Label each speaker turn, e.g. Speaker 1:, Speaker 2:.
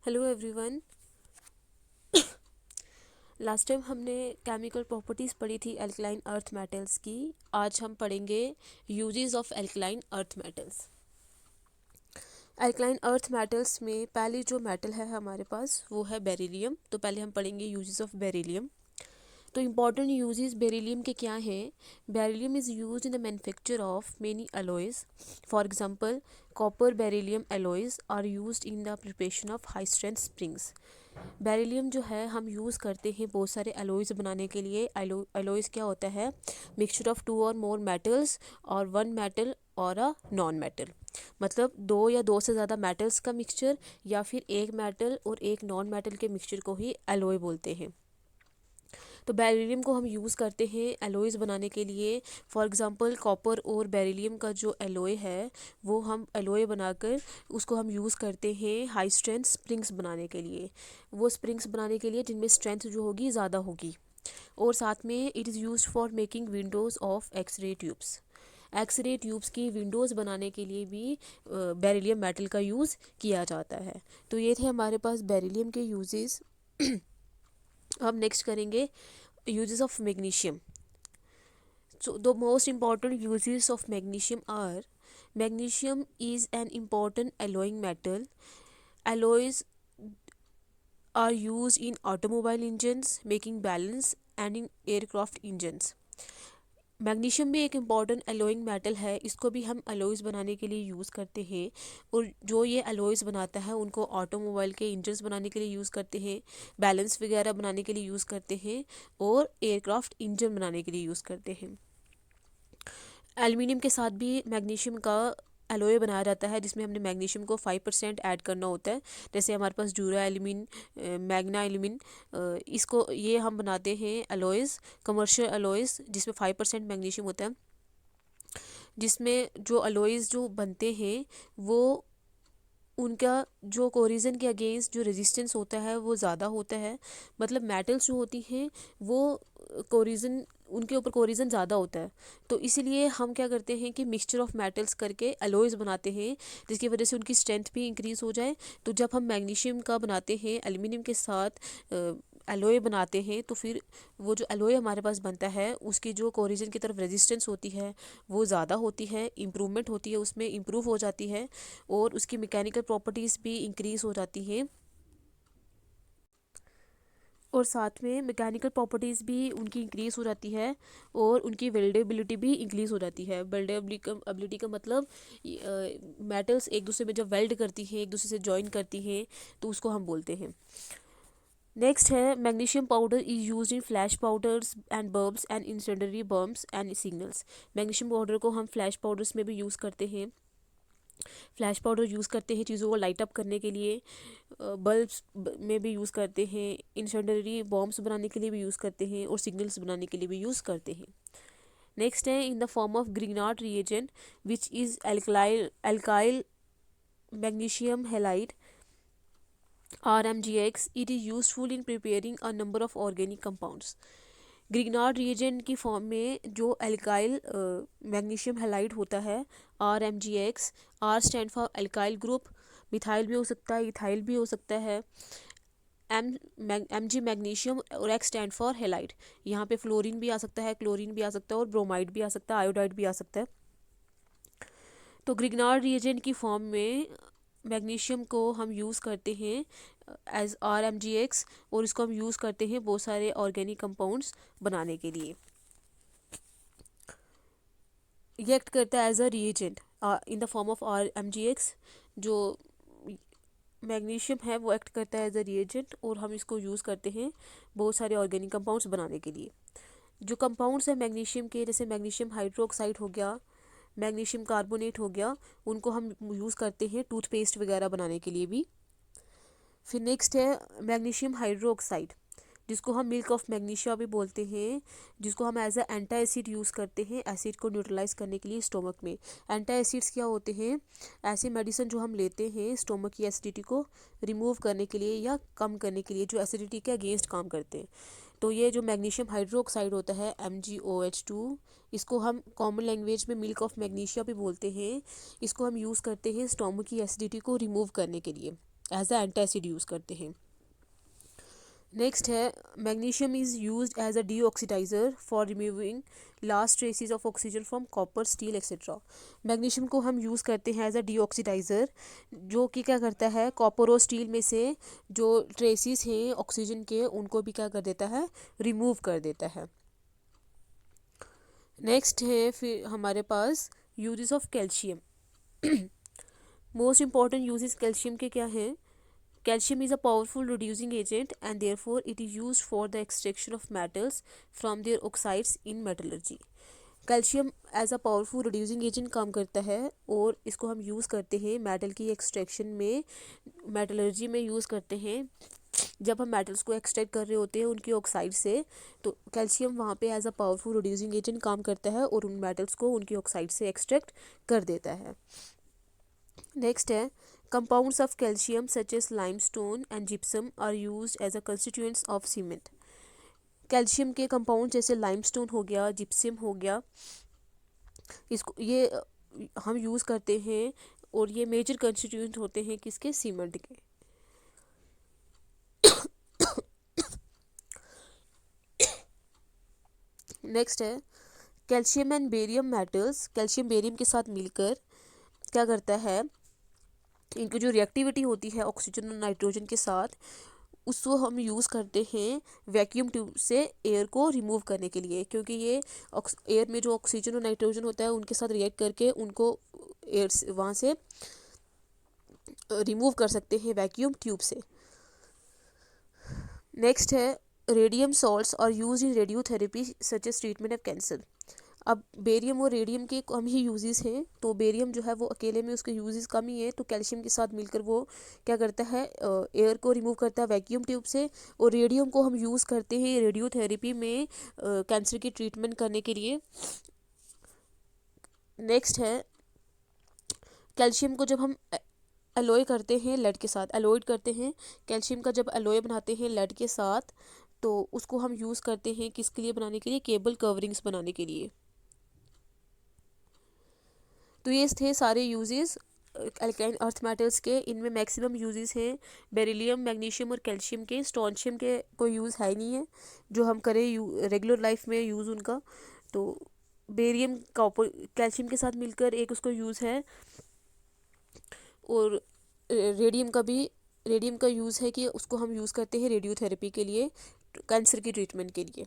Speaker 1: Hello everyone. Last time हमने chemical properties पढ़ी थी एल्कलाइन अर्थ मेटल्स की। आज हम पढ़ेंगे uses of alkaline earth metals. Alkaline earth metals में पहले जो मेटल है हमारे पास वो है बेरिलियम। तो पहले हम पढ़ेंगे यूजेस ऑफ बेरिलियम। तो इम्पॉर्टेंट यूजेस बेरिलियम के क्या हैं? Beryllium is use in the manufacture of many alloys. For example copper beryllium alloys are used in the preparation of high strength springs. Beryllium जो है हम यूज़ करते हैं बहुत सारे अलॉयज़ बनाने के लिए। अलॉयज़ क्या होता है? मिक्सचर ऑफ टू और मोर मेटल्स और वन मेटल और अ नॉन मेटल। मतलब दो या दो से ज़्यादा मेटल्स का मिक्सचर या फिर एक मेटल और एक नॉन मेटल के मिक्सचर को ही अलॉय बोलते हैं। तो बेरिलियम को हम यूज़ करते हैं एलॉयज़ बनाने के लिए। फॉर एग्जांपल कॉपर और बेरिलियम का जो एलॉय है वो हम एलॉय बनाकर उसको हम यूज़ करते हैं हाई स्ट्रेंथ स्प्रिंग्स बनाने के लिए। वो स्प्रिंग्स बनाने के लिए जिनमें स्ट्रेंथ जो होगी ज़्यादा होगी। और साथ में it is use for making windows of X ray tubes. X ray tubes की विंडोज़ बनाने के लिए भी बेरिलियम मेटल का यूज़ किया जाता है। तो ये थे हमारे पास बेरिलियम के यूजेस। हम नेक्स्ट करेंगे uses of magnesium. So the most important uses of magnesium are: magnesium is an important alloying metal. Alloys are used in automobile engines, making balance, and in aircraft engines. Magnesium भी एक important allowing metal है। इसको भी हम alloys बनाने के लिए use करते हैं। और जो ये अलॉयज़ बनाता है उनको ऑटोमोबाइल के इंजन्स बनाने के लिए यूज़ करते हैं, बैलेंस वगैरह बनाने के लिए यूज़ करते हैं और एयरक्राफ्ट इंजन बनाने के लिए यूज़ करते हैं। एल्युमिनियम के साथ भी मैग्नीशियम का एलोय बनाया जाता है जिसमें हमने मैग्नीशियम को 5% ऐड करना होता है। जैसे हमारे पास ड्यूरा एल्यूमिन, मैग्ना एल्यूमिन, इसको ये हम बनाते हैं एलोयज़, कमर्शियल एलोयज़ जिसमें 5% मैग्नीशियम होता है। जिसमें जो एलोयज़ जो बनते हैं वो उनका जो कोरिजन के अगेंस्ट जो रेजिस्टेंस होता है वो ज़्यादा होता है। मतलब मेटल्स जो होती हैं वो कोरिजन, उनके ऊपर कोरिजन ज़्यादा होता है। तो इसीलिए हम क्या करते हैं कि मिक्सचर ऑफ मेटल्स करके अलॉयज़ बनाते हैं जिसकी वजह से उनकी स्ट्रेंथ भी इंक्रीज़ हो जाए। तो जब हम मैग्नीशियम का बनाते हैं एल्युमिनियम के साथ अलॉय बनाते हैं तो फिर वो जो अलॉय हमारे पास बनता है उसकी जो कोरिजन की तरफ रेजिस्टेंस होती है वो ज़्यादा होती है, इम्प्रूवमेंट होती है, उसमें इम्प्रूव हो जाती है और उसकी मैकेनिकल प्रॉपर्टीज़ भी इंक्रीज़ हो जाती हैं। और साथ में मैकेनिकल प्रॉपर्टीज़ भी उनकी इंक्रीज़ हो जाती है और उनकी वेल्डेबिलिटी भी इंक्रीज़ हो जाती है। वेल्डेबिलिटी का मतलब मेटल्स एक दूसरे में जब वेल्ड करती हैं, एक दूसरे से जॉइन करती हैं, तो उसको हम बोलते हैं। नेक्स्ट है magnesium powder is use in flash powders and bulbs and incendiary bombs and signals. Magnesium powder को हम फ्लैश पाउडर्स में भी यूज़ करते हैं। फ्लैश पाउडर यूज़ करते हैं चीज़ों को लाइट अप करने के लिए, बल्ब्स में भी यूज़ करते हैं, इंसेंडरी बॉम्ब्स बनाने के लिए भी यूज़ करते हैं और सिग्नल्स बनाने के लिए भी यूज़ करते हैं। नेक्स्ट है इन the form of Grignard reagent which is alkyl magnesium halide RMGX. It is useful in preparing a number of organic compounds. Grignard reagent की फॉर्म में जो एल्काइल मैग्नीशियम हेलाइड होता है RMGX, R stand for alkyl group, methyl भी हो सकता है, ethyl भी हो सकता है, Mg मैग्नीशियम और X स्टैंड फॉर हेलाइड। यहाँ पे फ्लोरीन भी आ सकता है, क्लोरीन भी आ सकता है और ब्रोमाइड भी आ सकता है, आयोडाइड भी आ सकता है। तो ग्रिग्नार्ड रिएजेंट की फॉर्म में मैग्नीशियम को हम यूज़ करते हैं एज RMGX और इसको हम यूज़ करते हैं बहुत सारे ऑर्गेनिक कंपाउंड्स बनाने के लिए। ये एक्ट करता है as a reagent in the form of RMGX। जो मैग्नीशियम है वो एक्ट करता है एज अ रिएजेंट और हम इसको यूज़ करते हैं बहुत सारे ऑर्गेनिक कंपाउंड्स बनाने के लिए। जो कंपाउंड्स हैं मैग्नीशियम के, जैसे मैग्नीशियम हाइड्रोक्साइड हो गया, मैग्नीशियम कार्बोनेट हो गया, उनको हम यूज़ करते हैं टूथपेस्ट वगैरह बनाने के लिए भी। फिर नेक्स्ट है मैग्नीशियम हाइड्रोक्साइड जिसको हम मिल्क ऑफ मैग्नीशिया भी बोलते हैं, जिसको हम एज अ एंटा एसिड यूज़ करते हैं एसिड को न्यूट्रलाइज करने के लिए स्टोमक में। एंटा एसिड्स क्या होते हैं? ऐसे मेडिसिन जो हम लेते हैं स्टोमक की एसिडिटी को रिमूव करने के लिए या कम करने के लिए, जो एसिडिटी के अगेंस्ट काम करते हैं। तो ये जो मैग्नीशियम हाइड्रोक्साइड होता है MgOH2, इसको हम कॉमन लैंग्वेज में मिल्क ऑफ मैग्नीशिया भी बोलते हैं। इसको हम यूज़ करते हैं स्टोमक की एसिडिटी को रिमूव करने के लिए। एज अ एंटासिड यूज़ करते हैं। नेक्स्ट है magnesium is used as a deoxidiser for removing last traces of oxygen from copper steel etcetera. Magnesium को हम यूज़ करते हैं एज अ डीऑक्सीडाइज़र, जो कि क्या करता है कॉपर और स्टील में से जो ट्रेसेस हैं ऑक्सीजन के उनको भी क्या कर देता है, रिमूव कर देता है। नेक्स्ट है फिर हमारे पास uses of calcium. Most important uses calcium के क्या हैं? Calcium is a powerful reducing agent and therefore it is used for the extraction of metals from their oxides in metallurgy. Calcium as a powerful reducing agent काम करता है और इसको हम use करते हैं मेटल की एक्सट्रैक्शन में, मेटलर्जी में यूज़ करते हैं। जब हम मेटल्स को एक्सट्रैक्ट कर रहे होते हैं उनकी ऑक्साइड से, तो कैल्शियम वहाँ पे as a powerful reducing agent काम करता है और उन मेटल्स को उनकी ऑक्साइड से एक्सट्रैक्ट कर देता है। नेक्स्ट है compounds of calcium such as limestone and gypsum are used as a constituents of cement. Calcium के कंपाउंड जैसे लाइमस्टोन हो गया, जिप्सम हो गया, इसको ये हम यूज़ करते हैं और ये मेजर कंस्टिट्यूएंट होते हैं किसके, सीमेंट के। नेक्स्ट है calcium and barium metals. Calcium barium के साथ मिलकर क्या करता है, इनकी जो रिएक्टिविटी होती है ऑक्सीजन और नाइट्रोजन के साथ, उसको हम यूज़ करते हैं वैक्यूम ट्यूब से एयर को रिमूव करने के लिए, क्योंकि ये एयर में जो ऑक्सीजन और नाइट्रोजन होता है उनके साथ रिएक्ट करके उनको एयर वहाँ से रिमूव कर सकते हैं वैक्यूम ट्यूब से। नेक्स्ट है radium salts are use in radiotherapy such as treatment of cancer. अब बेरियम और रेडियम के कम ही यूजेस हैं, तो बेरियम जो है वो अकेले में उसके यूजेस कम ही है, तो कैल्शियम के साथ मिलकर वो क्या करता है, एयर को रिमूव करता है वैक्यूम ट्यूब से। और रेडियम को हम यूज़ करते हैं रेडियोथेरेपी में कैंसर की ट्रीटमेंट करने के लिए। नेक्स्ट है कैल्शियम को जब हम एलोय करते हैं लेड के साथ, एलोइड करते हैं कैल्शियम का, जब एलोय बनाते हैं लेड के साथ, तो उसको हम यूज़ करते हैं किसके लिए बनाने के लिए, केबल कवरिंग्स बनाने के लिए। तो ये थे सारे यूजेस अल्काइन अर्थ मेटल्स के। इनमें मैक्सिमम यूजेस हैं बेरिलियम, मैग्नीशियम और कैल्शियम के। स्टोनशियम के कोई यूज़ है नहीं है जो हम करें रेगुलर लाइफ में यूज़ उनका। तो बेरियम कॉपर कैल्शियम के साथ मिलकर एक उसको यूज़ है, और रेडियम का यूज़ है कि उसको हम यूज़ करते हैं रेडियोथेरेपी के लिए, कैंसर की ट्रीटमेंट के लिए।